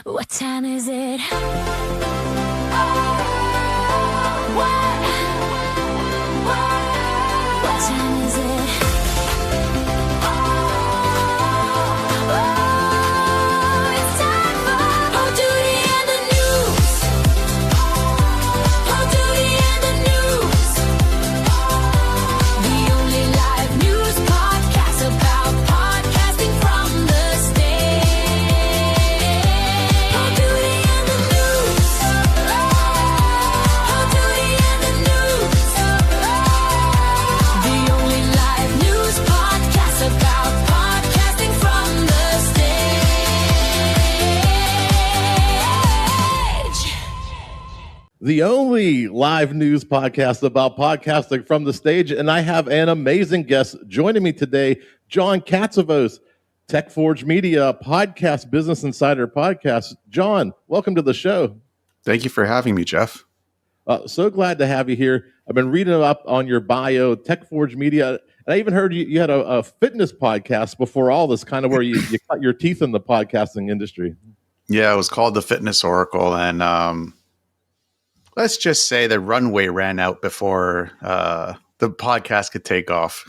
What time is it? What time is it? It's time for Poduty and the news. Poduty and the news. The only live news podcast about podcasting from the stage. Poduty and the news. Poduty and the news. The only live news podcast about podcasting from the stage. The only live news podcast about podcasting from the stage, and I have an amazing guest joining me today, John Katsavos, Tech Forge Media podcast, Business Insider podcast. John, welcome to the show. Thank you for having me, Jeff. So glad to have you here. I've been reading up on your bio, Tech Forge Media, and I even heard you had a fitness podcast before all this, kind of where you cut your teeth in the podcasting industry. Yeah, it was called the Fitness Oracle, and let's just say the runway ran out before the podcast could take off.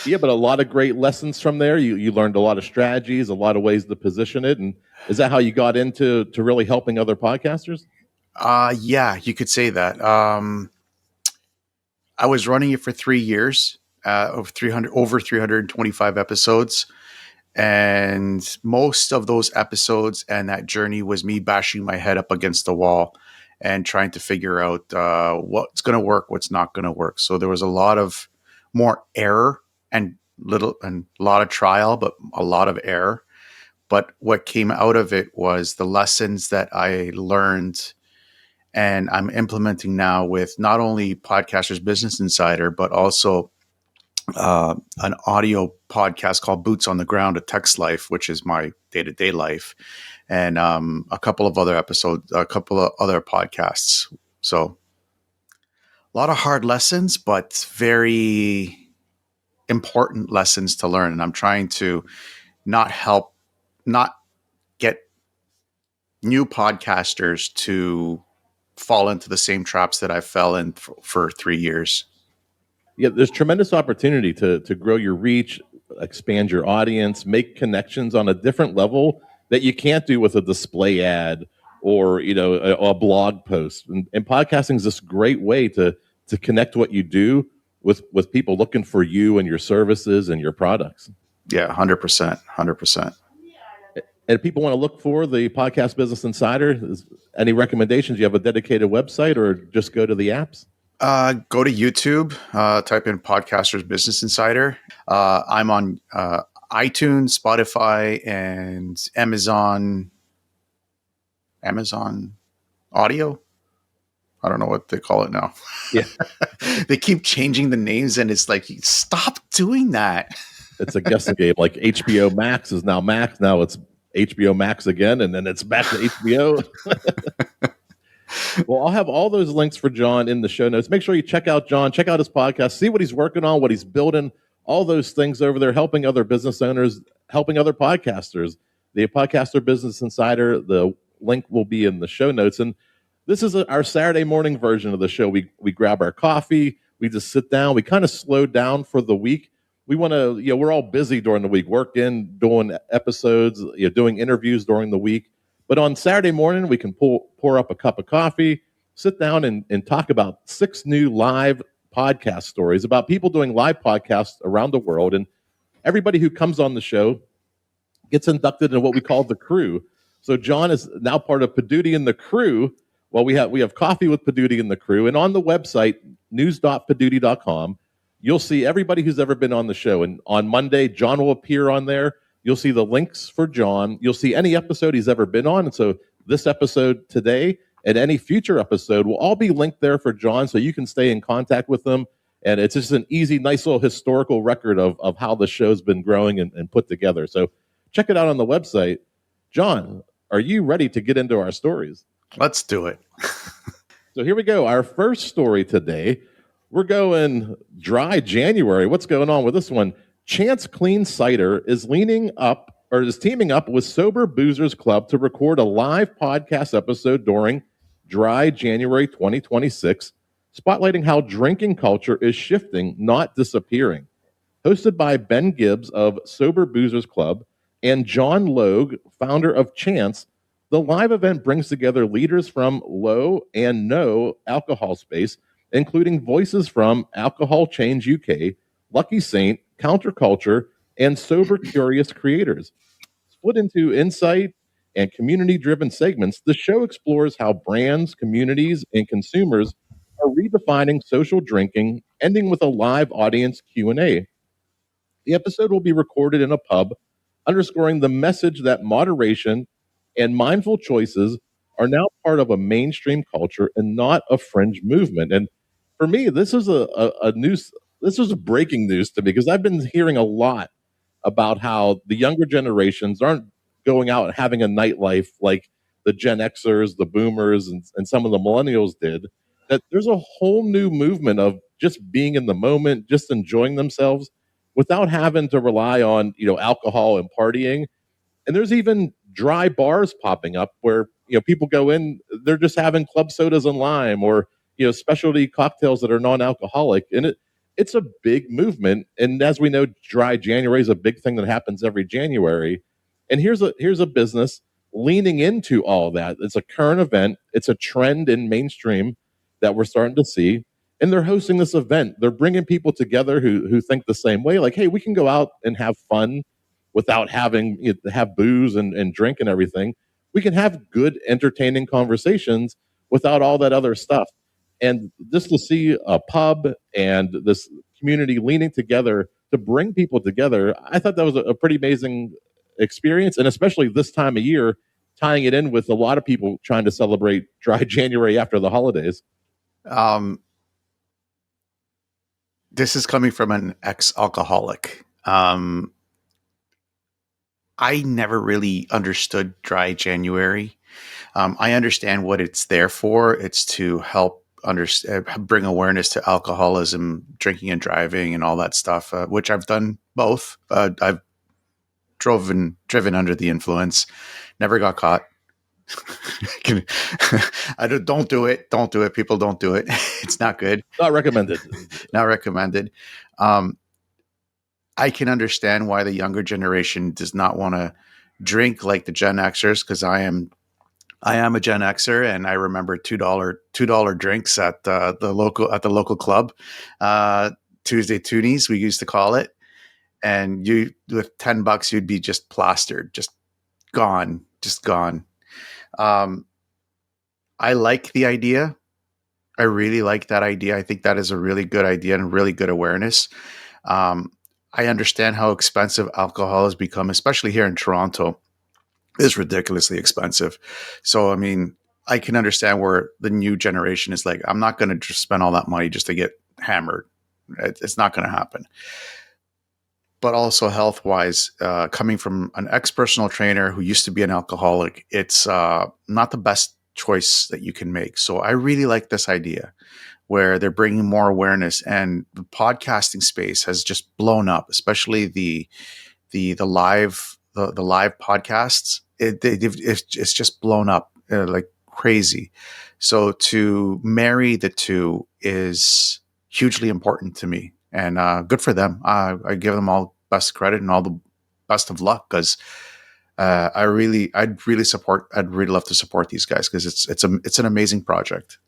Yeah, but a lot of great lessons from there. You learned a lot of strategies, a lot of ways to position it. And is that how you got into really helping other podcasters? Yeah, you could say that. I was running it for 3 years, over 325 episodes. And most of those episodes and that journey was me bashing my head up against the wall and trying to figure out what's going to work, what's not going to work. So there was a lot of more error and a lot of trial, but a lot of error. But what came out of it was the lessons that I learned and I'm implementing now with not only Podcasters Business Insider, but also an audio podcast called Boots on the Ground, A Tech's Life, which is my day-to-day life, and a couple of other episodes, a couple of other podcasts. So a lot of hard lessons, but very important lessons to learn. And I'm trying to not get new podcasters to fall into the same traps that I fell in for 3 years. Yeah, there's tremendous opportunity to grow your reach, expand your audience, make connections on a different level that you can't do with a display ad or a blog post. And podcasting is this great way to connect what you do with people looking for you and your services and your products. Yeah, 100%. And if people want to look for the Podcast Business Insider, any recommendations? You have a dedicated website or just go to the apps? Go to YouTube, type in Podcasters Business Insider. I'm on iTunes, Spotify, and Amazon Audio. I don't know what they call it now. Yeah. They keep changing the names, and it's like, stop doing that. It's a guessing game. Like HBO Max is now Max. Now it's HBO Max again, and then it's back to HBO. Well, I'll have all those links for John in the show notes. Make sure you check out John, check out his podcast, see what he's working on, what he's building, all those things over there, helping other business owners, helping other podcasters. The Podcaster Business Insider, the link will be in the show notes. And this is our Saturday morning version of the show. We grab our coffee, we just sit down, we kind of slow down for the week. We want to, we're all busy during the week, working, doing episodes, doing interviews during the week. But on Saturday morning, we can pour up a cup of coffee, sit down and talk about 6 new live podcast stories about people doing live podcasts around the world. And everybody who comes on the show gets inducted in what we call the crew. So John is now part of Poduty and the crew. Well, we have coffee with Poduty and the crew. And on the website, news.poduty.com, you'll see everybody who's ever been on the show. And on Monday, John will appear on there. You'll see the links for John. You'll see any episode he's ever been on. And so this episode today and any future episode will all be linked there for John so you can stay in contact with them. And it's just an easy, nice little historical record of how the show's been growing and put together. So check it out on the website. John, are you ready to get into our stories? Let's do it. So here we go. Our first story today. We're going dry January. What's going on with this one? Chance Clean Cider is leaning up is teaming up with Sober Boozers Club to record a live podcast episode during Dry January 2026, spotlighting how drinking culture is shifting, not disappearing. Hosted by Ben Gibbs of Sober Boozers Club and John Logue, founder of Chance, the live event brings together leaders from low and no alcohol space, including voices from Alcohol Change UK, Lucky Saint, Counterculture, and Sober Curious creators. Split into insight and community-driven segments, the show explores how brands, communities, and consumers are redefining social drinking, ending with a live audience Q&A. The episode will be recorded in a pub, underscoring the message that moderation and mindful choices are now part of a mainstream culture and not a fringe movement. And for me, this is a news. This was breaking news to me because I've been hearing a lot about how the younger generations aren't going out and having a nightlife like the Gen Xers, the Boomers, and some of the Millennials did. That there's a whole new movement of just being in the moment, just enjoying themselves without having to rely on, alcohol and partying. And there's even dry bars popping up where, people go in, they're just having club sodas and lime or, specialty cocktails that are non-alcoholic. And it's a big movement. And as we know, Dry January is a big thing that happens every January. And here's a business leaning into all that. It's a current event. It's a trend in mainstream that we're starting to see. And they're hosting this event. They're bringing people together who think the same way. Like, hey, we can go out and have fun without having to have booze and drink and everything. We can have good, entertaining conversations without all that other stuff. And just to see a pub and this community leaning together to bring people together, I thought that was a pretty amazing experience. And especially this time of year, tying it in with a lot of people trying to celebrate Dry January after the holidays. This is coming from an ex-alcoholic. I never really understood Dry January. I understand what it's there for. It's to help bring awareness to alcoholism, drinking and driving, and all that stuff, which I've done both. I've driven under the influence, never got caught. Don't do it. Don't do it. People, don't do it. It's not good. Not recommended. Not recommended. I can understand why the younger generation does not want to drink like the Gen Xers, because I am a Gen Xer, and I remember $2 drinks at the local club, Tuesday Toonies we used to call it, and you with $10 you'd be just plastered, just gone. I like the idea. I really like that idea. I think that is a really good idea and really good awareness. I understand how expensive alcohol has become, especially here in Toronto. It's ridiculously expensive. So, I mean, I can understand where the new generation is like, I'm not going to just spend all that money just to get hammered. It's not going to happen. But also health-wise, coming from an ex-personal trainer who used to be an alcoholic, it's not the best choice that you can make. So I really like this idea where they're bringing more awareness, and the podcasting space has just blown up, especially the live podcasts. It's just blown up like crazy. So to marry the two is hugely important to me, and good for them. I give them all best credit and all the best of luck, because I'd really love to support these guys, because it's an amazing project.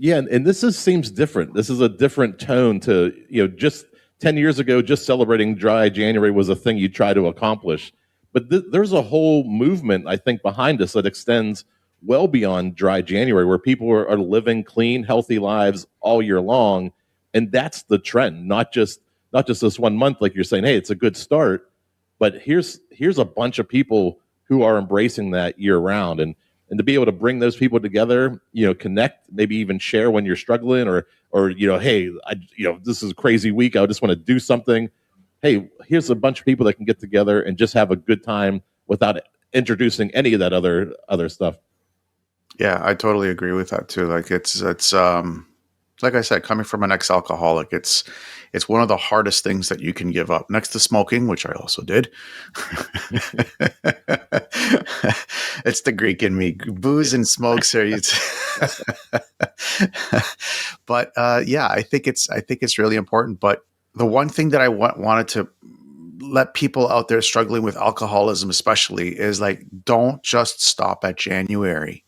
Yeah, and this seems different. This is a different tone to, just 10 years ago, just celebrating Dry January was a thing you try to accomplish. But there's a whole movement, I think, behind us that extends well beyond Dry January, where people are living clean, healthy lives all year long. And that's the trend, not just this 1 month, like you're saying, hey, it's a good start. But here's a bunch of people who are embracing that year round. And to be able to bring those people together, connect, maybe even share when you're struggling, or hey, this is a crazy week, I just want to do something. Hey, here's a bunch of people that can get together and just have a good time without introducing any of that other stuff. Yeah, I totally agree with that too. Like it's Like I said, coming from an ex-alcoholic, it's one of the hardest things that you can give up, next to smoking, which I also did. It's the Greek in me. Booze and smokes are but yeah, I think it's really important. But the one thing that I wanted to let people out there struggling with alcoholism, especially, is like, don't just stop at January.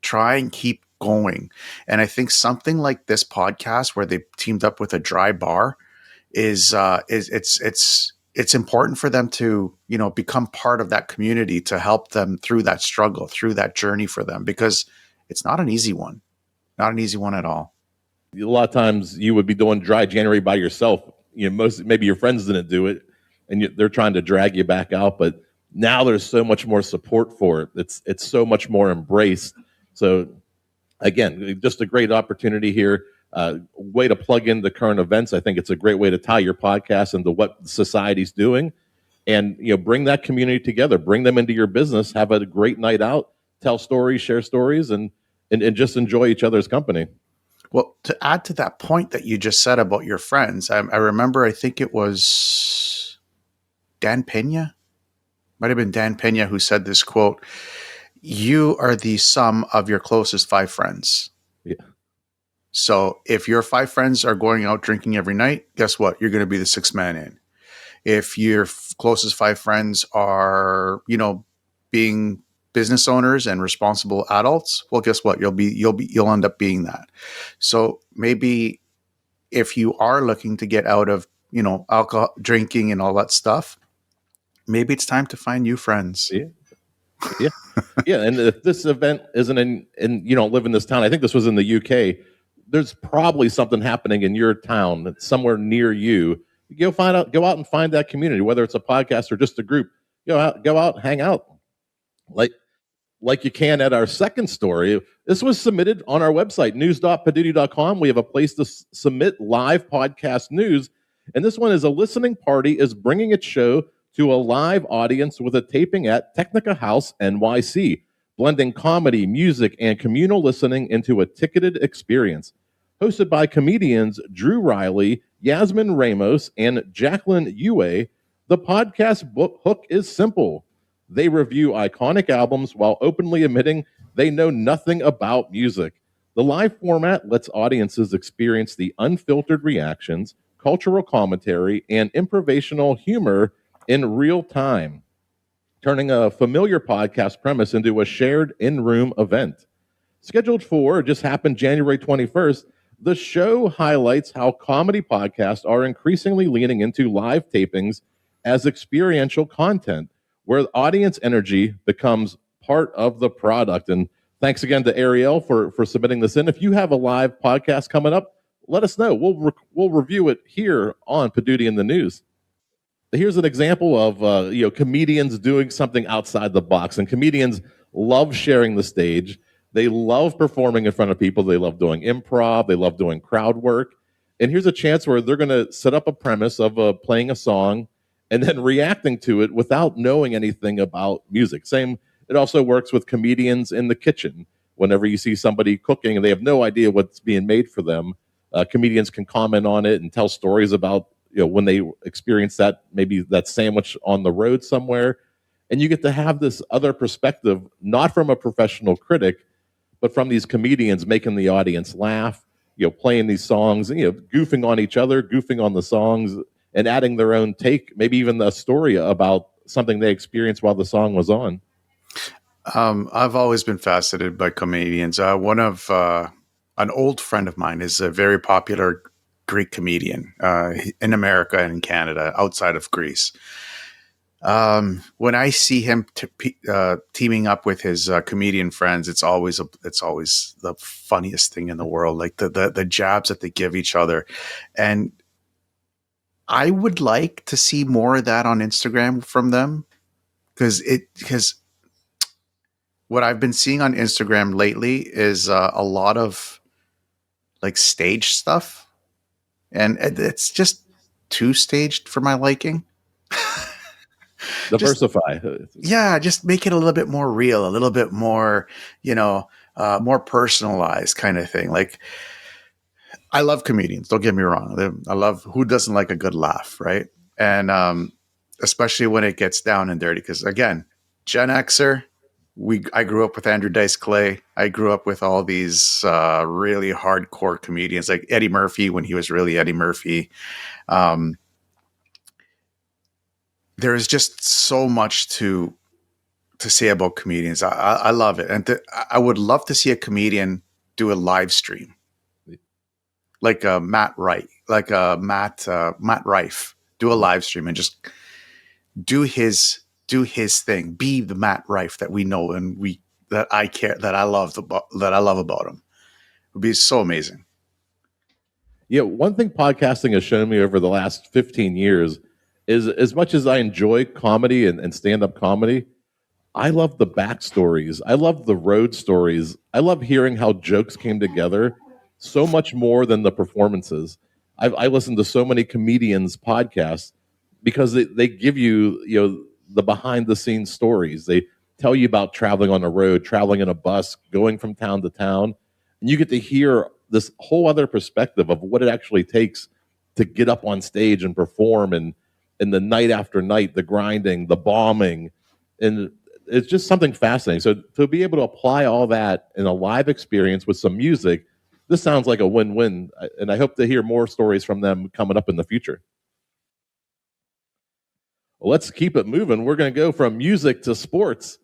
Try and keep going. And I think something like this podcast, where they teamed up with a dry bar, is it's important for them to, become part of that community, to help them through that struggle, through that journey for them, because it's not an easy one, not an easy one at all. A lot of times you would be doing dry January by yourself. Maybe your friends didn't do it, and they're trying to drag you back out. But now there's so much more support for it. It's so much more embraced. So again, just a great opportunity here. Way to plug in the current events. I think it's a great way to tie your podcast into what society's doing, and bring that community together. Bring them into your business. Have a great night out. Tell stories, share stories, and just enjoy each other's company. Well, to add to that point that you just said about your friends, I remember, I think it was Dan Pena. Might have been Dan Pena who said this quote: "You are the sum of your closest 5 friends." Yeah. So if your 5 friends are going out drinking every night, guess what? You're going to be the 6th man in. If your closest 5 friends are, being business owners and responsible adults, well, guess what? You'll end up being that. So maybe if you are looking to get out of, alcohol, drinking and all that stuff, maybe it's time to find new friends. Yeah. Yeah. And if this event isn't in you don't live in this town, I think this was in the UK, there's probably something happening in your town that's somewhere near you. Go out and find that community, whether it's a podcast or just a group. Go out, hang out. Like you can at our second story. This was submitted on our website, news.poduty.com. We have a place to submit live podcast news. And this one is: a listening party is bringing its show to a live audience with a taping at Technica House, NYC, blending comedy, music, and communal listening into a ticketed experience. Hosted by comedians Drew Riley, Yasmin Ramos, and Jacqueline Yue, the podcast book hook is simple. They review iconic albums while openly admitting they know nothing about music. The live format lets audiences experience the unfiltered reactions, cultural commentary, and improvisational humor in real time, turning a familiar podcast premise into a shared in-room event. Scheduled for just happened January 21st, the show highlights how comedy podcasts are increasingly leaning into live tapings as experiential content, where audience energy becomes part of the product. And thanks again to Ariel for submitting this in. If you have a live podcast coming up, let us know. We'll review it here on Poduty in the News. Here's an example of comedians doing something outside the box. And comedians love sharing the stage. They love performing in front of people. They love doing improv. They love doing crowd work. And here's a chance where they're going to set up a premise of playing a song and then reacting to it without knowing anything about music. It also works with comedians in the kitchen. Whenever you see somebody cooking and they have no idea what's being made for them, comedians can comment on it and tell stories about when they experience maybe that sandwich on the road somewhere. And you get to have this other perspective, not from a professional critic, but from these comedians making the audience laugh, playing these songs, goofing on each other, goofing on the songs, and adding their own take, maybe even a story about something they experienced while the song was on. I've always been fascinated by comedians. An old friend of mine is a very popular Greek comedian in America and in Canada, outside of Greece. When I see him teaming up with his comedian friends, it's always the funniest thing in the world. Like the jabs that they give each other, and I would like to see more of that on Instagram from them, because what I've been seeing on Instagram lately is a lot of like stage stuff, and it's just too staged for my liking. Diversify. Just make it a little bit more real, a little bit more, more personalized kind of thing. Like, I love comedians. Don't get me wrong. I love, who doesn't like a good laugh, right? And especially when it gets down and dirty. Because again, Gen Xer, I grew up with Andrew Dice Clay. I grew up with all these really hardcore comedians like Eddie Murphy when he was really Eddie Murphy. There is just so much to say about comedians. I love it, and I would love to see a comedian do a live stream, like Matt Wright, like Matt Rife, do a live stream and just do his thing. Be the Matt Rife that we know and that I love about him. It would be so amazing. Yeah, one thing podcasting has shown me over the last 15 years is, as much as I enjoy comedy and stand-up comedy, I love the backstories. I love the road stories. I love hearing how jokes came together so much more than the performances. I listen to so many comedians' podcasts because they give you, the behind-the-scenes stories. They tell you about traveling on the road, traveling in a bus, going from town to town, and you get to hear this whole other perspective of what it actually takes to get up on stage and perform, and the night after night, the grinding, the bombing, and it's just something fascinating. So to be able to apply all that in a live experience with some music, this sounds like a win-win, and I hope to hear more stories from them coming up in the future. Well, let's keep it moving. We're going to go from music to sports.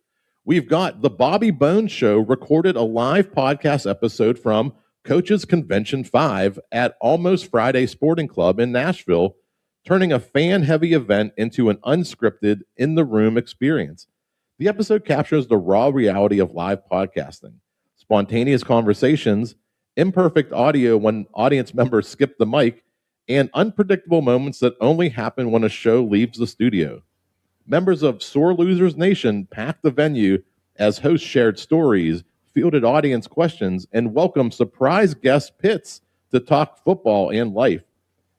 We've got the Bobby Bones Show recorded a live podcast episode from Coaches Convention 5 at Almost Friday Sporting Club in Nashville, turning a fan-heavy event into an unscripted, in-the-room experience. The episode captures the raw reality of live podcasting, spontaneous conversations, imperfect audio when audience members skip the mic, and unpredictable moments that only happen when a show leaves the studio. Members of Sore Losers Nation packed the venue as hosts shared stories, fielded audience questions, and welcomed surprise guest Pitts to talk football and life.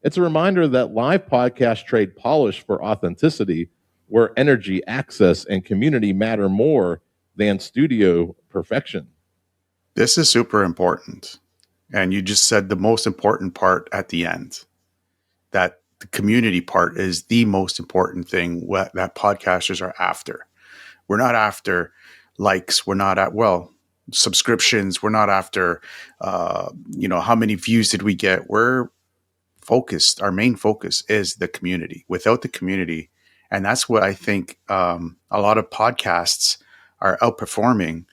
It's a reminder that live podcasts trade polish for authenticity, where energy, access, and community matter more than studio perfection. This is super important. And you just said the most important part at the end, that the community part is the most important thing that podcasters are after. We're not after likes. We're not subscriptions. We're not after, how many views did we get? We're focused. Our main focus is the community. Without the community, and that's what I think a lot of podcasts are outperforming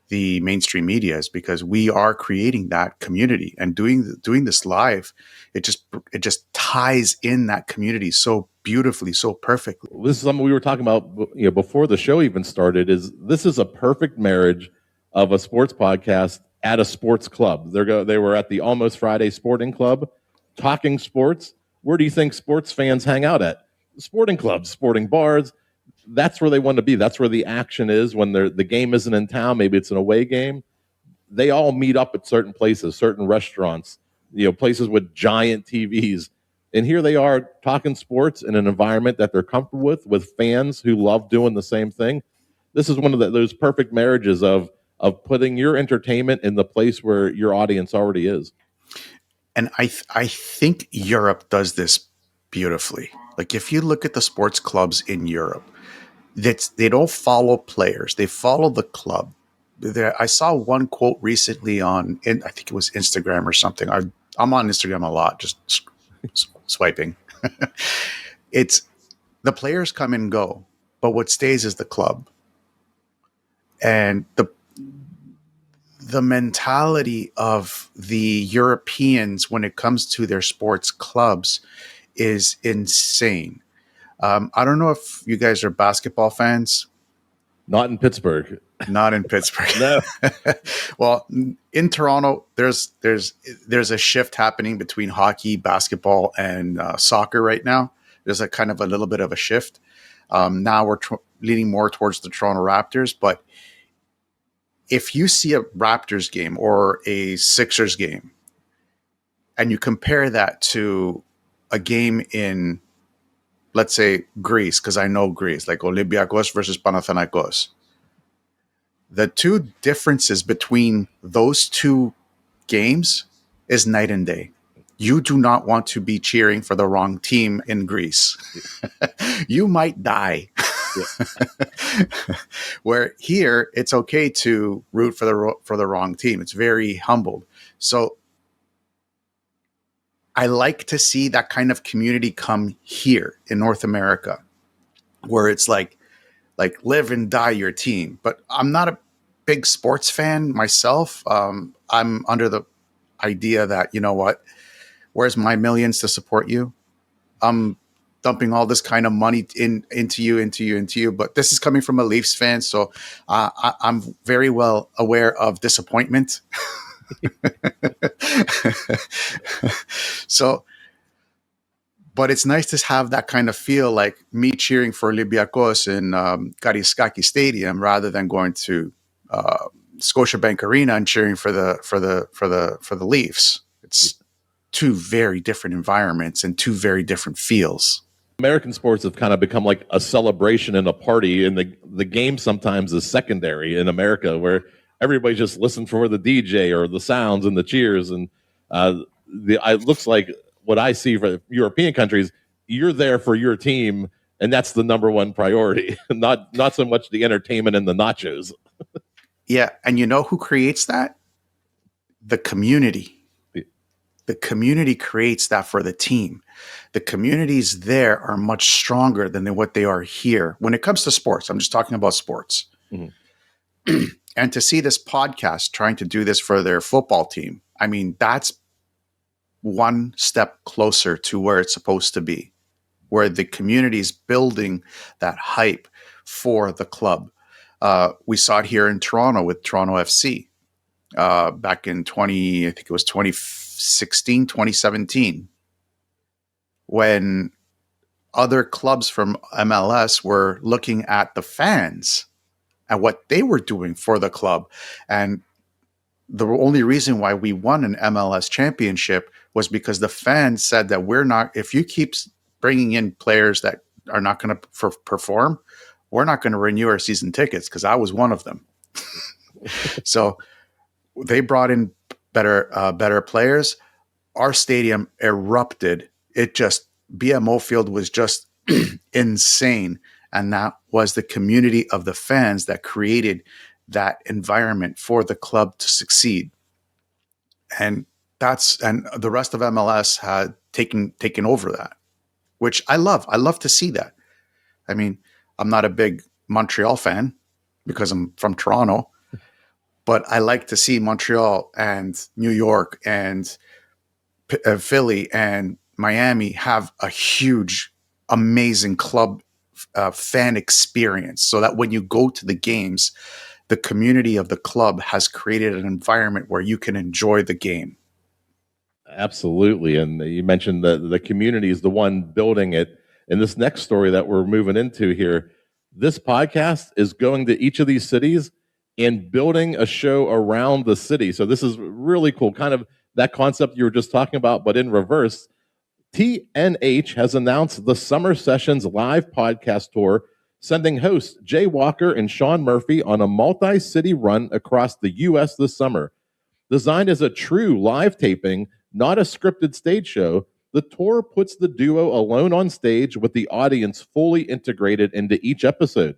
the mainstream media, is because we are creating that community, and doing this live, it just ties in that community so beautifully, so perfectly. This is something we were talking about, before the show even started. This is a perfect marriage of a sports podcast at a sports club. They were at the Almost Friday Sporting Club, talking sports. Where do you think sports fans hang out at? Sporting clubs, sporting bars. That's where they want to be. That's where the action is when the game isn't in town. Maybe it's an away game. They all meet up at certain places, certain restaurants, places with giant TVs. And here they are talking sports in an environment that they're comfortable with fans who love doing the same thing. This is one of those perfect marriages of putting your entertainment in the place where your audience already is. And I think Europe does this beautifully. Like, if you look at the sports clubs in Europe, they don't follow players. They follow the club. I saw one quote recently I think it was Instagram or something. I'm on Instagram a lot, just swiping. It's the players come and go, but what stays is the club. And the mentality of the Europeans when it comes to their sports clubs is insane. I don't know if you guys are basketball fans. Not in Pittsburgh. Not in Pittsburgh. No. Well, in Toronto, there's a shift happening between hockey, basketball, and soccer right now. There's a kind of a little bit of a shift. Now we're leaning more towards the Toronto Raptors. But if you see a Raptors game or a Sixers game, and you compare that to a game in, let's say, Greece, because I know Greece, like Olympiacos versus Panathinaikos. The two differences between those two games is night and day. You do not want to be cheering for the wrong team in Greece. You might die. Where here, it's okay to root for the wrong team. It's very humbled. So I like to see that kind of community come here in North America, where it's like live and die your team. But I'm not a big sports fan myself. I'm under the idea that, you know what, where's my millions to support you? I'm dumping all this kind of money into you. But this is coming from a Leafs fan, so I'm very well aware of disappointment. So, but it's nice to have that kind of feel, like me cheering for Olympiacos in Karaiskaki Stadium rather than going to Scotiabank Arena and cheering for the Leafs. It's two very different environments and two very different feels. American sports have kind of become like a celebration and a party, and the game sometimes is secondary in America, where everybody just listens for the DJ or the sounds and the cheers. And it looks like what I see for European countries, you're there for your team, and that's the number one priority, not so much the entertainment and the nachos. Yeah, and you know who creates that? The community. The community creates that for the team. The communities there are much stronger than what they are here. When it comes to sports, I'm just talking about sports. Mm-hmm. And to see this podcast trying to do this for their football team, I mean, that's one step closer to where it's supposed to be, where the community is building that hype for the club. We saw it here in Toronto with Toronto FC back in 2016, 2017, when other clubs from MLS were looking at the fans and what they were doing for the club. And the only reason why we won an MLS championship was because the fans said that if you keep bringing in players that are not going to perform, we're not going to renew our season tickets, because I was one of them. So they brought in better players. Our stadium erupted. BMO Field was just insane. And that was the community of the fans that created that environment for the club to succeed. And the rest of MLS had taken over that, which I love. I love to see that. I mean, I'm not a big Montreal fan because I'm from Toronto, but I like to see Montreal and New York and Philly and Miami have a huge, amazing club fan experience, so that when you go to the games, the community of the club has created an environment where you can enjoy the game. Absolutely. And you mentioned the community is the one building it. And this next story that we're moving into here, this podcast is going to each of these cities and building a show around the city. So this is really cool. Kind of that concept you were just talking about, but in reverse. TNH has announced the Summer Sessions live podcast tour, sending hosts Jay Walker and Sean Murphy on a multi-city run across the U.S. this summer. Designed as a true live taping, not a scripted stage show, the tour puts the duo alone on stage with the audience fully integrated into each episode.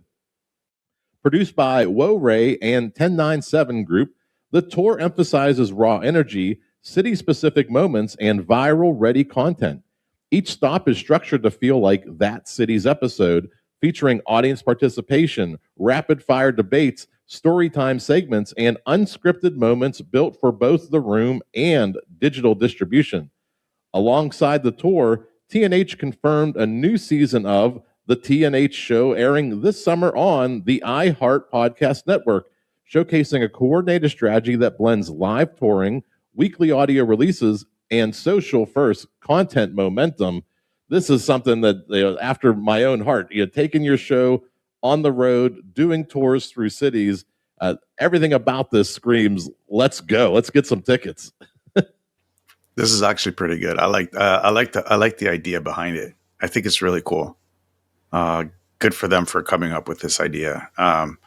Produced by Wo Ray and 1097 Group, the tour emphasizes raw energy, city-specific moments, and viral-ready content. Each stop is structured to feel like that city's episode, featuring audience participation, rapid-fire debates, storytime segments, and unscripted moments built for both the room and digital distribution. Alongside the tour, TNH confirmed a new season of The TNH Show airing this summer on the iHeart Podcast Network, showcasing a coordinated strategy that blends live touring, weekly audio releases, and social-first content momentum. This is something that, after my own heart, taking your show on the road, doing tours through cities, everything about this screams, let's go. Let's get some tickets. This is actually pretty good. I like the idea behind it. I think it's really cool. Good for them for coming up with this idea. And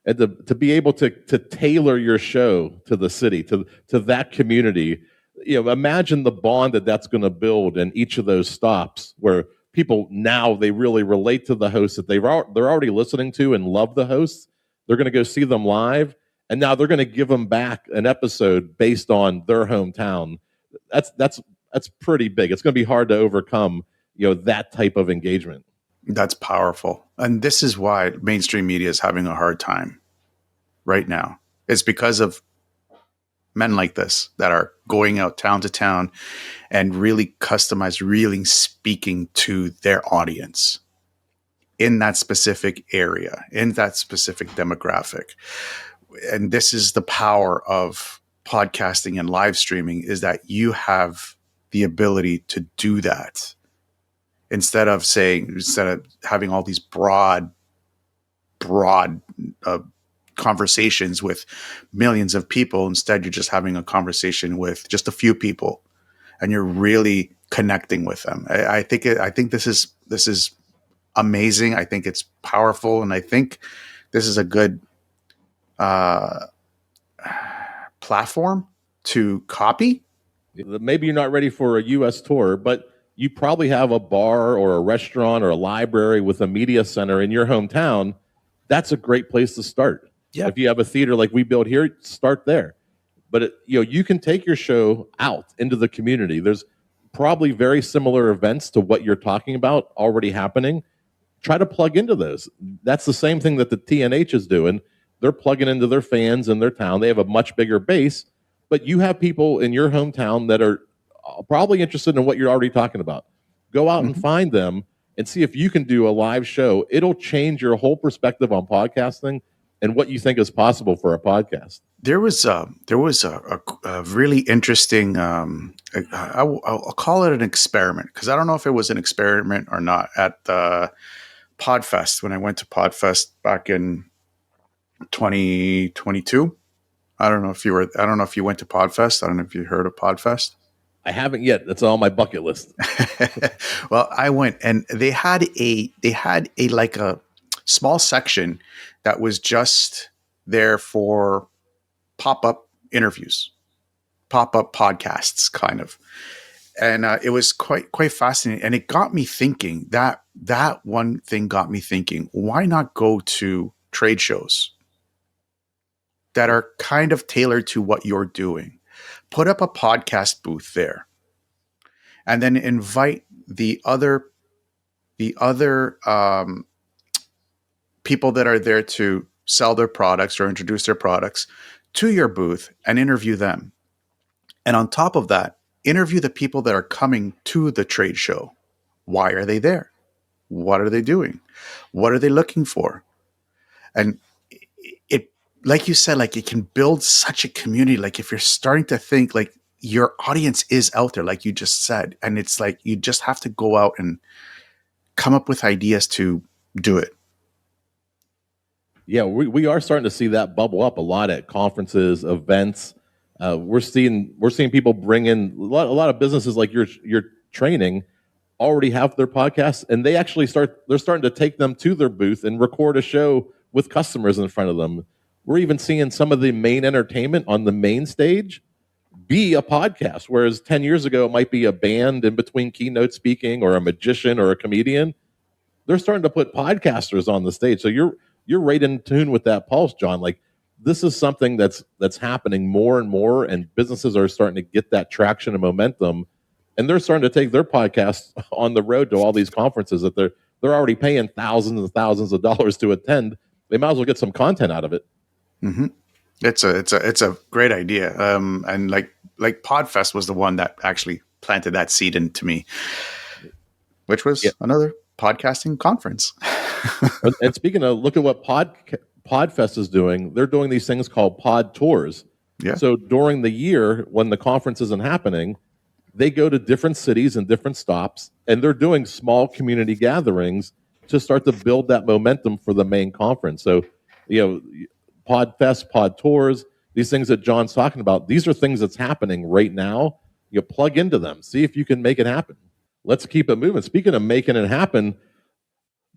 to be able to tailor your show to the city, to that community, imagine the bond that's going to build in each of those stops where people now they really relate to the hosts that they're already listening to and love the hosts. They're going to go see them live, and now they're going to give them back an episode based on their hometown. That's pretty big. It's going to be hard to overcome, that type of engagement. That's powerful. And this is why mainstream media is having a hard time right now. It's because of men like this that are going out town to town and really really speaking to their audience in that specific area, in that specific demographic. And this is the power of podcasting and live streaming, is that you have the ability to do that instead of having all these broad conversations with millions of people. Instead, you're just having a conversation with just a few people, and you're really connecting with them. I think this is amazing. I think it's powerful, and I think this is a good platform to copy. Maybe you're not ready for a U.S. tour, but you probably have a bar or a restaurant or a library with a media center in your hometown. That's a great place to start. Yeah. If you have a theater like we built here, start there. But you can take your show out into the community. There's probably very similar events to what you're talking about already happening. Try to plug into those. That's the same thing that the TNH is doing. They're plugging into their fans in their town. They have a much bigger base, but you have people in your hometown that are probably interested in what you're already talking about. Go out and find them and see if you can do a live show. It'll change your whole perspective on podcasting and what you think is possible for a podcast. There was a really interesting, I'll call it an experiment, because I don't know if it was an experiment or not, at the Podfest, when I went to Podfest back in 2022. I don't know if you went to Podfest. I don't know if you heard of Podfest. I haven't yet. That's on my bucket list. Well, I went, and they had a like a small section that was just there for pop-up interviews, pop-up podcasts, kind of. And it was quite fascinating. And it got me thinking, that one thing got me thinking, why not go to trade shows that are kind of tailored to what you're doing? Put up a podcast booth there, and then invite the other people that are there to sell their products or introduce their products to your booth and interview them. And on top of that, interview the people that are coming to the trade show. Why are they there? What are they doing? What are they looking for? And it, like you said, like, it can build such a community. Like, if you're starting to think, like, your audience is out there, like you just said, and it's like, you just have to go out and come up with ideas to do it. Yeah, we are starting to see that bubble up a lot at conferences, events. We're seeing people bring in a lot of businesses like your training already have their podcasts, and they're starting to take them to their booth and record a show with customers in front of them. We're even seeing some of the main entertainment on the main stage be a podcast, whereas 10 years ago it might be a band in between keynote speaking or a magician or a comedian. They're starting to put podcasters on the stage. So you're right in tune with that pulse, John. Like, this is something that's happening more and more, and businesses are starting to get that traction and momentum, and they're starting to take their podcasts on the road to all these conferences that they're already paying thousands and thousands of dollars to attend. They might as well get some content out of it. Mm-hmm. It's a great idea. And like Podfest was the one that actually planted that seed into me, which was another podcasting conference. And speaking of, look at what Podfest is doing. They're doing these things called pod tours. Yeah. So during the year, when the conference isn't happening, they go to different cities and different stops, and they're doing small community gatherings to start to build that momentum for the main conference. So, Podfest, pod tours, these things that John's talking about, these are things that's happening right now. You plug into them, see if you can make it happen. Let's keep it moving. Speaking of making it happen,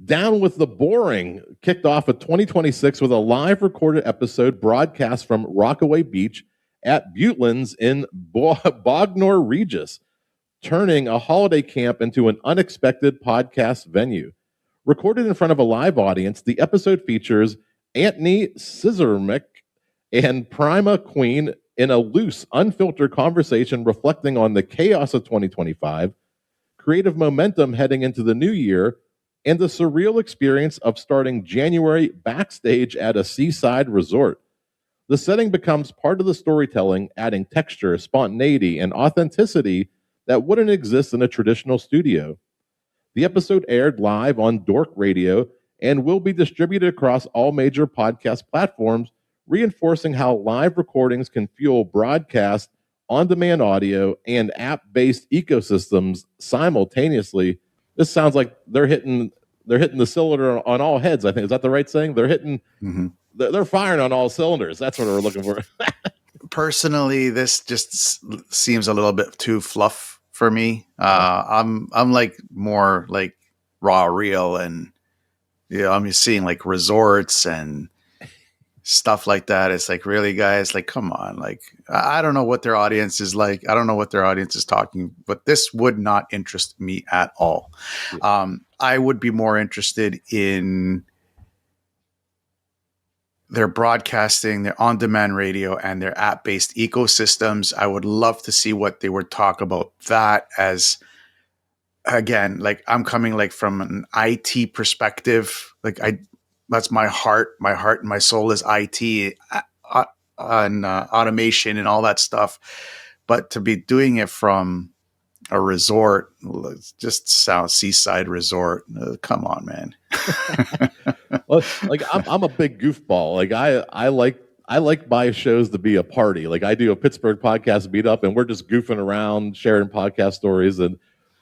Down with the Boring kicked off of 2026 with a live recorded episode broadcast from Rockaway Beach, at Buteland's in Bognor Regis, turning a holiday camp into an unexpected podcast venue. Recorded in front of a live audience, the episode features Anthony Scissormick and Prima Queen in a loose, unfiltered conversation reflecting on the chaos of 2025, creative momentum heading into the new year, and the surreal experience of starting January backstage at a seaside resort. The setting becomes part of the storytelling, adding texture, spontaneity, and authenticity that wouldn't exist in a traditional studio. The episode aired live on Dork Radio and will be distributed across all major podcast platforms, reinforcing how live recordings can fuel broadcast, on-demand audio, and app-based ecosystems simultaneously. This sounds like they're hitting the cylinder on all heads. I think, is that the right saying? They're hitting, they're firing on all cylinders. That's what we're looking for. Personally, this just seems a little bit too fluff for me. I'm like more like raw, real, and I'm just seeing like resorts and stuff like that. It's like, really, guys, like, come on. Like, I don't know what their audience is like. I don't know what their audience is talking, but this would not interest me at all. I would be more interested in their broadcasting, their on-demand radio, and their app-based ecosystems. I would love to see what they would talk about that as, again, like, I'm coming like from an IT perspective. Like, that's my heart. My heart and my soul is IT and automation and all that stuff. But to be doing it from a resort, just sounds seaside resort. Come on, man. Well, like I'm a big goofball. Like I like my shows to be a party. Like I do a Pittsburgh podcast meetup, and we're just goofing around, sharing podcast stories, and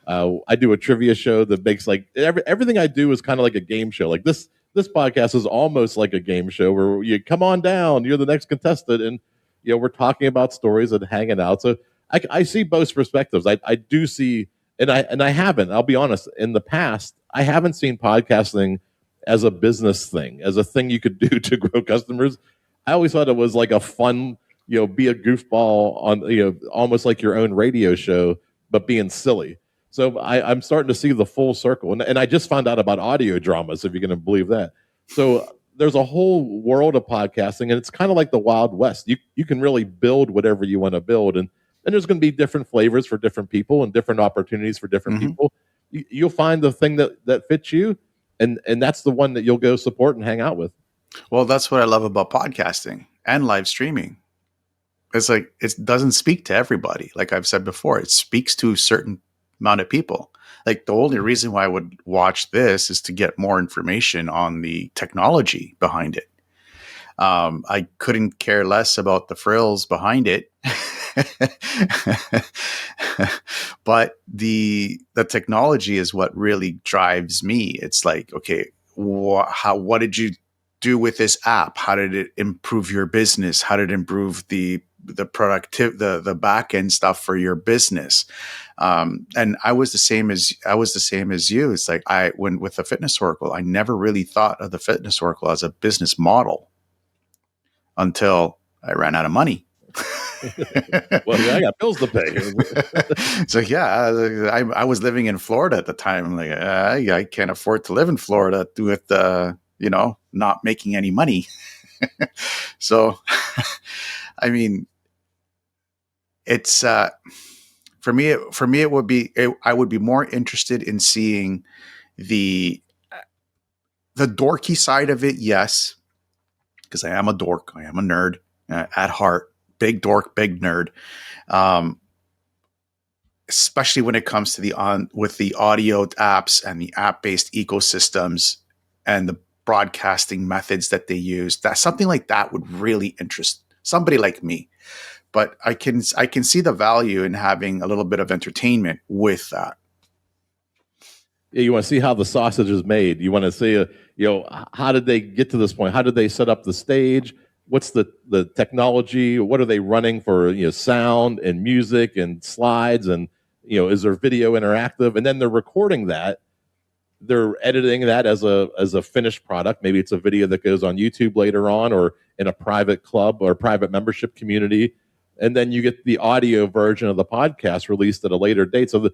I do a trivia show that makes like everything I do is kind of like a game show. Like this podcast is almost like a game show where you come on down, you're the next contestant, and we're talking about stories and hanging out. So I see both perspectives. I do see, and I haven't. I'll be honest. In the past, I haven't seen podcasting as a business thing, as a thing you could do to grow customers. I always thought it was like a fun, be a goofball on, almost like your own radio show, but being silly. So I'm starting to see the full circle. And I just found out about audio dramas, if you're going to believe that. So there's a whole world of podcasting, and it's kind of like the Wild West. You can really build whatever you want to build. And there's going to be different flavors for different people and different opportunities for different people. You'll find the thing that fits you, and that's the one that you'll go support and hang out with. Well, that's what I love about podcasting and live streaming. It's like, it doesn't speak to everybody. Like I've said before, it speaks to a certain amount of people. Like the only reason why I would watch this is to get more information on the technology behind it. I couldn't care less about the frills behind it. But the technology is what really drives me. It's like, okay, what did you do with this app? How did it improve your business? How did it improve the the back end stuff for your business? And I was the same as you. It's like with the Fitness Oracle, I never really thought of the Fitness Oracle as a business model until I ran out of money. Well, I got bills to pay. So yeah, I was living in Florida at the time. I'm like, I can't afford to live in Florida with not making any money. So, I mean, it's for me. It would be. I would be more interested in seeing the dorky side of it. Yes, because I am a dork. I am a nerd at heart. Big dork, big nerd. Especially when it comes to with the audio apps and the app-based ecosystems and the broadcasting methods that they use. That something like that would really interest somebody like me. But I can see the value in having a little bit of entertainment with that. Yeah, you want to see how the sausage is made. You want to see, how did they get to this point? How did they set up the stage? What's the technology? What are they running for, sound and music and slides? And, is there video interactive? And then they're recording that. They're editing that as a finished product. Maybe it's a video that goes on YouTube later on, or in a private club or private membership community. and then you get the audio version of the podcast released at a later date. So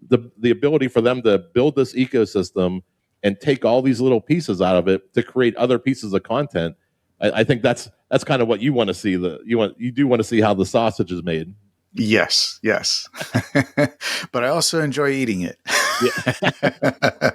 the ability for them to build this ecosystem and take all these little pieces out of it to create other pieces of content, I think that's kind of what you want to see. You do want to see how the sausage is made. Yes. But I also enjoy eating it. Yeah.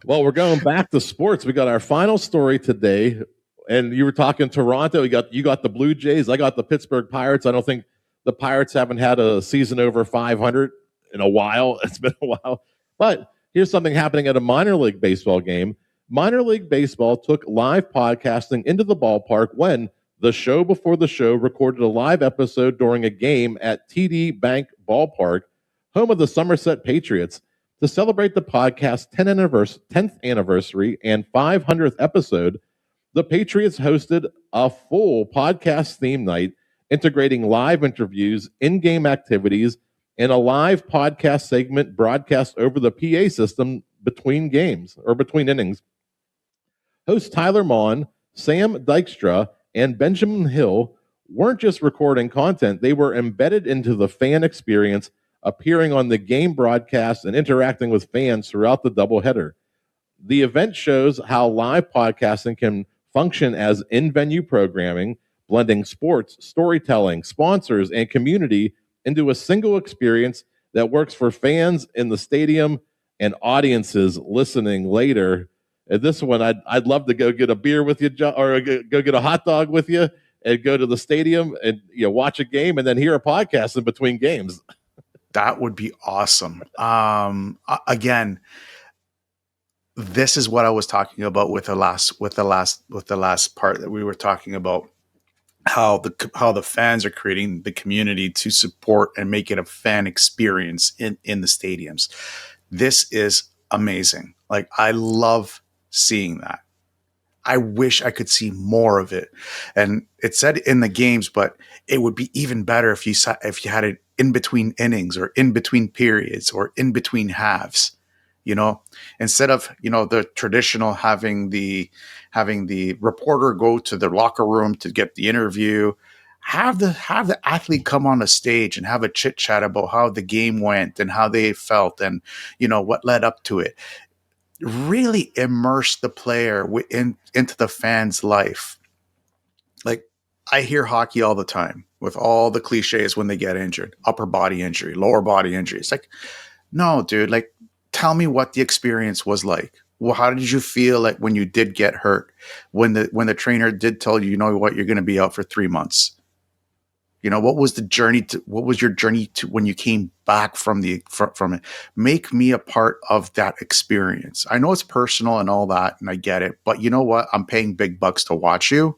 Well, we're going back to sports. We got our final story today, and you were talking Toronto. You got the Blue Jays. I got the Pittsburgh Pirates. I don't think the Pirates haven't had a season over 500 in a while. It's been a while. But here's something happening at a minor league baseball game. Minor League Baseball took live podcasting into the ballpark when the show before the show recorded a live episode during a game at TD Bank Ballpark, home of the Somerset Patriots. To celebrate the podcast's 10th anniversary and 500th episode, the Patriots hosted a full podcast theme night integrating live interviews, in-game activities, and a live podcast segment broadcast over the PA system between games or between innings. Hosts Tyler Maughan, Sam Dykstra, and Benjamin Hill weren't just recording content, they were embedded into the fan experience, appearing on the game broadcast and interacting with fans throughout the doubleheader. The event shows how live podcasting can function as in-venue programming, blending sports, storytelling, sponsors, and community into a single experience that works for fans in the stadium and audiences listening later. And this one, I'd love to go get a beer with you, or go get a hot dog with you, and go to the stadium and watch a game, and then hear a podcast in between games. That would be awesome. Again, this is what I was talking about with the last part that we were talking about, how the fans are creating the community to support and make it a fan experience in the stadiums. This is amazing. Like, I love seeing that. I wish I could see more of it. And it said in the games, but it would be even better if you had it in between innings or in between periods or in between halves, instead of, the traditional having the reporter go to the locker room to get the interview, have the athlete come on the stage and have a chit chat about how the game went and how they felt and, what led up to it. Really immerse the player into the fan's life. Like, I hear hockey all the time with all the cliches when they get injured, upper body injury, lower body injury. It's like, no, dude, like, tell me what the experience was like. Well, how did you feel like when you did get hurt, when the trainer did tell you, you're going to be out for 3 months? What was your journey to when you came back from it? Make me a part of that experience. I know it's personal and all that, and I get it, but you know what? I'm paying big bucks to watch you.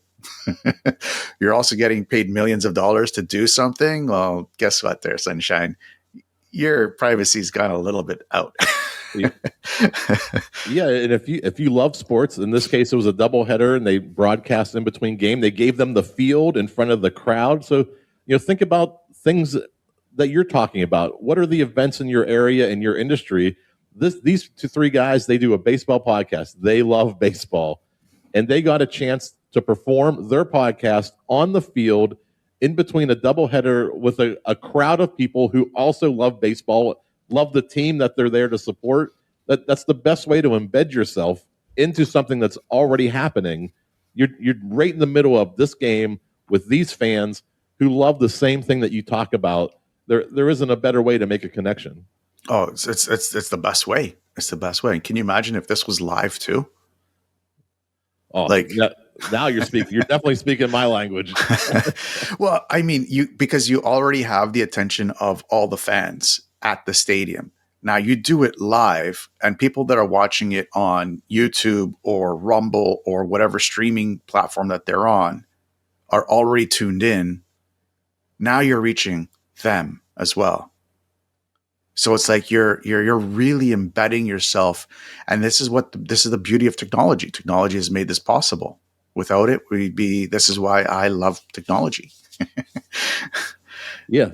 You're also getting paid millions of dollars to do something. Well, guess what there, sunshine? Your privacy's gone a little bit out. Yeah, and if you love sports, in this case it was a doubleheader and they broadcast in between game, they gave them the field in front of the crowd. So think about things that you're talking about. What are the events in your area, in your industry? These three guys, they do a baseball podcast. They love baseball, and they got a chance to perform their podcast on the field in between a doubleheader with a crowd of people who also love baseball, love the team that they're there to support. That's the best way to embed yourself into something that's already happening. You're right in the middle of this game with these fans who love the same thing that you talk about. There isn't a better way to make a connection. Oh, it's the best way. It's the best way. Can you imagine if this was live too? Oh, now you're speaking. You're definitely speaking my language. Well, I mean, because you already have the attention of all the fans at the stadium. Now you do it live, and people that are watching it on YouTube or Rumble or whatever streaming platform that they're on are already tuned in. Now you're reaching them as well. So it's like you're really embedding yourself, and this is the beauty of technology. Technology has made this possible. Without it, this is why I love technology. Yeah,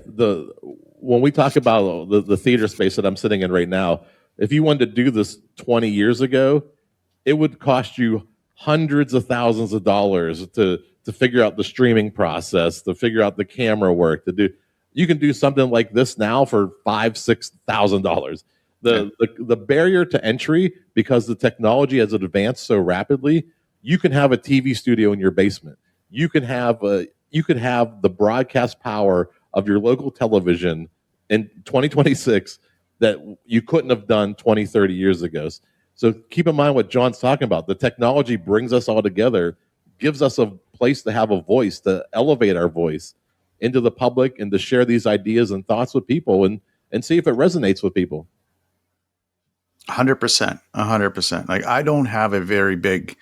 when we talk about the theater space that I'm sitting in right now, if you wanted to do this 20 years ago, it would cost you hundreds of thousands of dollars to to figure out the streaming process, to figure out the camera work, you can do something like this now for $5,000-$6,000. The barrier to entry, because the technology has advanced so rapidly, you can have a TV studio in your basement. You can have the broadcast power of your local television in 2026 that you couldn't have done 20, 30 years ago. So keep in mind what John's talking about. The technology brings us all together, gives us a place to have a voice, to elevate our voice into the public and to share these ideas and thoughts with people and see if it resonates with people. 100%. 100%. Like, I don't have a very big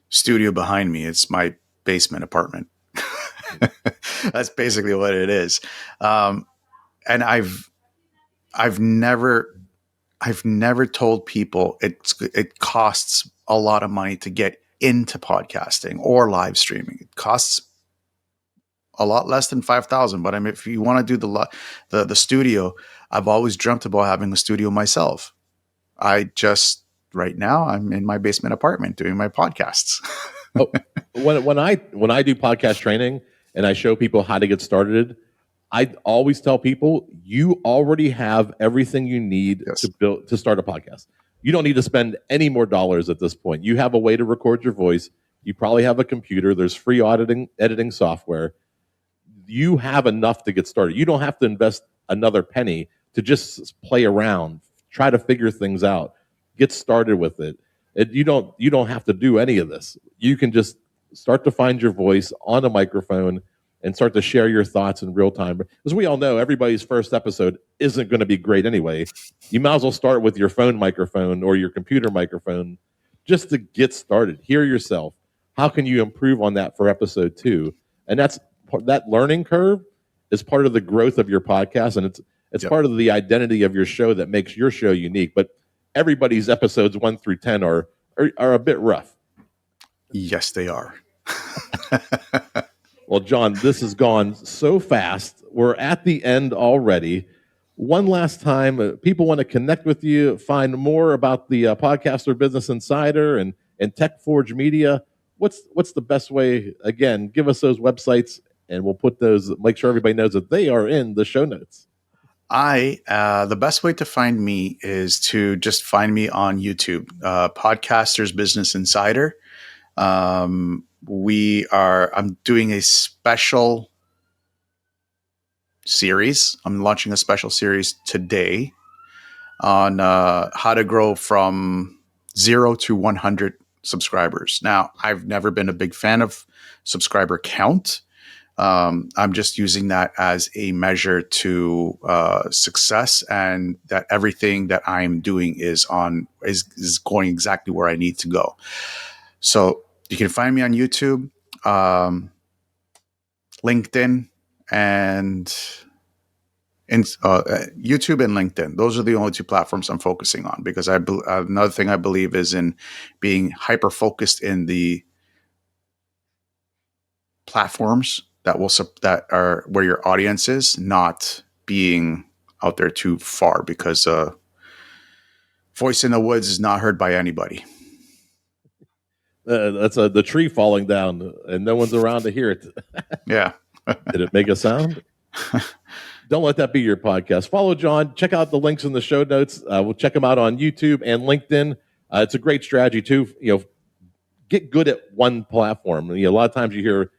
studio behind me. It's my basement apartment. That's basically what it is. And I've never told people it costs a lot of money to get into podcasting or live streaming. It costs a lot less than $5,000. But I mean, if you want to do the studio, I've always dreamt about having a studio myself. Right now I'm in my basement apartment doing my podcasts. When I do podcast training and I show people how to get started, I always tell people, you already have everything you need to start a podcast. You don't need to spend any more dollars at this point. You have a way to record your voice. You probably have a computer. There's free editing software. You have enough to get started. You don't have to invest another penny to just play around, try to figure things out, get started with it. You don't have to do any of this. You can just start to find your voice on a microphone and start to share your thoughts in real time. As we all know, everybody's first episode isn't going to be great anyway. You might as well start with your phone microphone or your computer microphone just to get started. Hear yourself. How can you improve on that for episode 2? And that learning curve is part of the growth of your podcast, and it's part of the identity of your show that makes your show unique. But everybody's episodes 1 through 10 are a bit rough. Yes, they are. Well, John, this has gone so fast. We're at the end already. One last time, people want to connect with you, find more about the Podcaster Business Insider and Tech Forge Media. What's the best way? Again, give us those websites, and we'll put those. Make sure everybody knows that they are in the show notes. The best way to find me is to just find me on YouTube, Podcasters Business Insider. I'm doing a special series. I'm launching a special series today on how to grow from 0 to 100 subscribers. Now, I've never been a big fan of subscriber count. I'm just using that as a measure to success, and that everything that I'm doing is going exactly where I need to go. So you can find me on YouTube, LinkedIn, and YouTube and LinkedIn. Those are the only 2 platforms I'm focusing on, because another thing I believe is in being hyper focused in the platforms that are where your audience is, not being out there too far, because voice in the woods is not heard by anybody. That's the tree falling down and no one's around to hear it. Yeah. Did it make a sound? Don't let that be your podcast. Follow John. Check out the links in the show notes. We'll check him out on YouTube and LinkedIn. It's a great strategy too. Get good at one platform. A lot of times you hear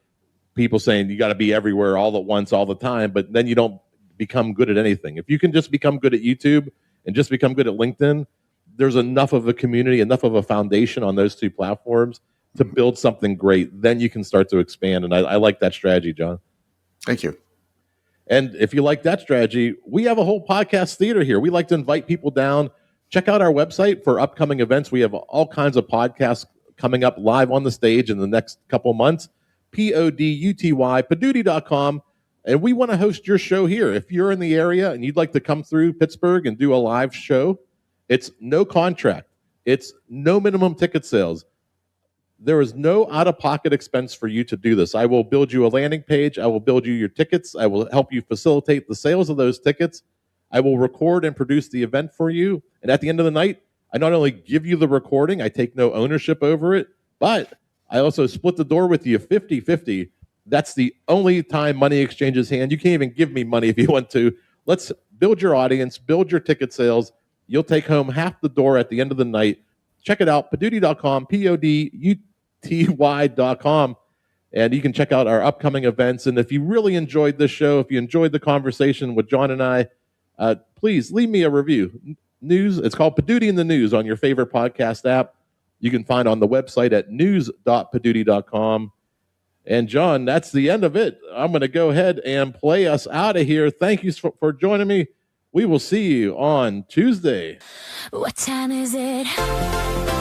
people saying you got to be everywhere all at once all the time, but then you don't become good at anything. If you can just become good at YouTube and just become good at LinkedIn, there's enough of a community, enough of a foundation on those 2 platforms to build something great. Then you can start to expand. And I like that strategy, John. Thank you. And if you like that strategy, we have a whole podcast theater here. We like to invite people down. Check out our website for upcoming events. We have all kinds of podcasts coming up live on the stage in the next couple months. Poduty, Poduty.com. And we want to host your show here. If you're in the area and you'd like to come through Pittsburgh and do a live show, it's no contract. It's no minimum ticket sales. There is no out-of-pocket expense for you to do this. I will build you a landing page. I will build you your tickets. I will help you facilitate the sales of those tickets. I will record and produce the event for you. And at the end of the night, I not only give you the recording, I take no ownership over it, but I also split the door with you 50-50. That's the only time money exchanges hands. You can't even give me money if you want to. Let's build your audience, build your ticket sales. You'll take home half the door at the end of the night. Check it out, Poduty.com, Poduty.com. And you can check out our upcoming events. And if you really enjoyed this show, if you enjoyed the conversation with John and I, please leave me a review. It's called Poduty in the News on your favorite podcast app. You can find on the website at news.poduty.com. And John, that's the end of it. I'm going to go ahead and play us out of here. Thank you for joining me. We will see you on Tuesday. What time is it?